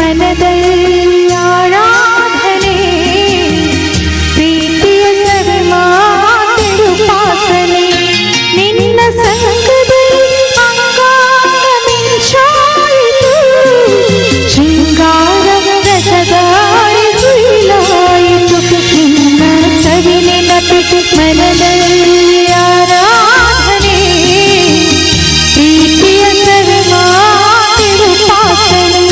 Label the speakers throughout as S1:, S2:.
S1: ಮನದಲ್ಲಿ ಆರಾಧನೆ ಪ್ರೀತಿಯ ಸರ್ಮಾತಿರುಪಾಸನೆ ನಿನ್ನ ಸಂಗದಲ್ಲಿ ಅಂಗಾಂಗ ಮಿಂಚಾಯಿತು ಶೃಂಗಾರ ರಸದಾಳಿ ಹುಯಿಲಾಯಿತು ನಿನ್ನ ಸವಿ ನೆನಪಿತು ಮನದಲ್ಲಿ ಆರಾಧನೆ ಪ್ರೀತಿಯ ಸರ್ಮಾತಿರುಪಾಸನೆ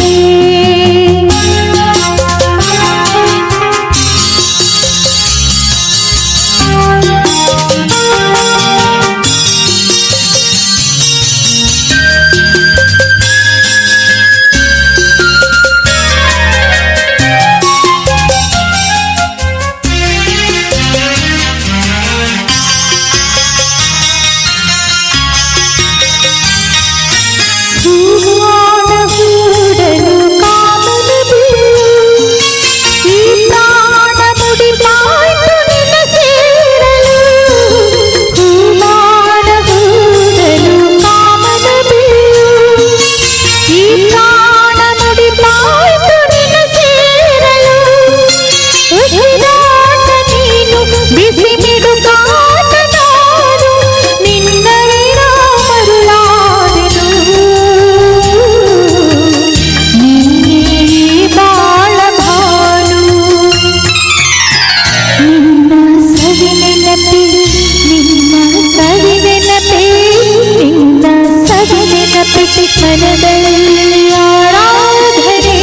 S1: ಮನದಲ್ಲಿ ಆರಾಧನೆ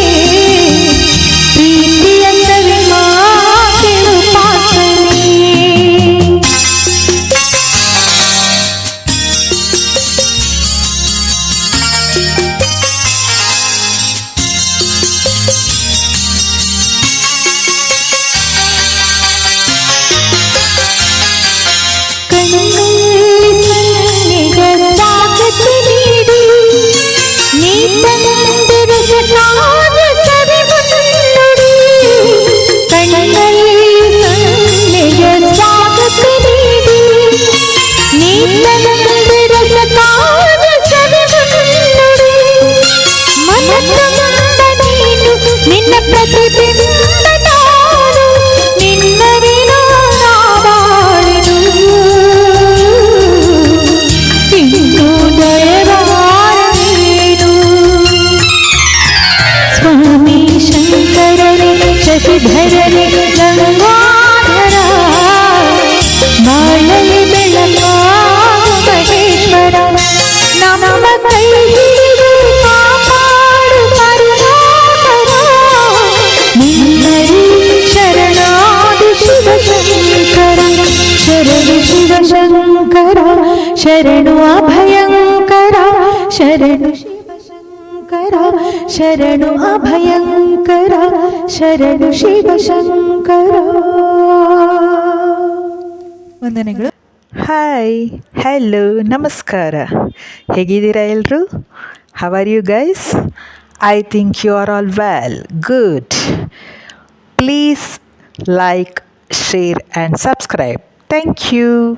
S1: ಪ್ರೀತಿಯ ಸರ್ಮಾತಿರುಪಾಸನೆ ನಿನ್ನ ಪ್ರತಿಬಿಂಬ ನಾನು ನಿನ್ನ ವಿನೋದಾಳೆನು ಇನ್ನು ದಯವಾರೇನು ಸ್ವಾಮಿ ಶಂಕರನೇ ಶಶಿಧರನೇ ಗಂಗಾಧರ ಬಾಳಲಿ ಬೆಳಕಾಗು ಮಹೇಶ್ವರ ನಮ್ಮ ಕೈ ಹಿಡಿದು ಕಾಪಾಡು ಕರುಣಾಕರ ನಿನ್ನರಿ ಶರಣಾದಿ ಶಿವಶಂಕರ ಶರಣು ಶಿವಶಂಕರ ಶರಣು ಅಭಯಂಕರ ಶರಣು ಶಿವಶಂಕರ ಶರಣು ಅಭಯಂಕರ ಶರಣು ಶಿವಶಂಕರ. ವಂದನೆಗಳು.
S2: ಹಾಯ್, ಹಲೋ, ನಮಸ್ಕಾರ. ಹೇಗಿದ್ದೀರಾ ಎಲ್ಲರೂ? How are you guys? I think you are all well. Good. Please like, share and subscribe. Thank you.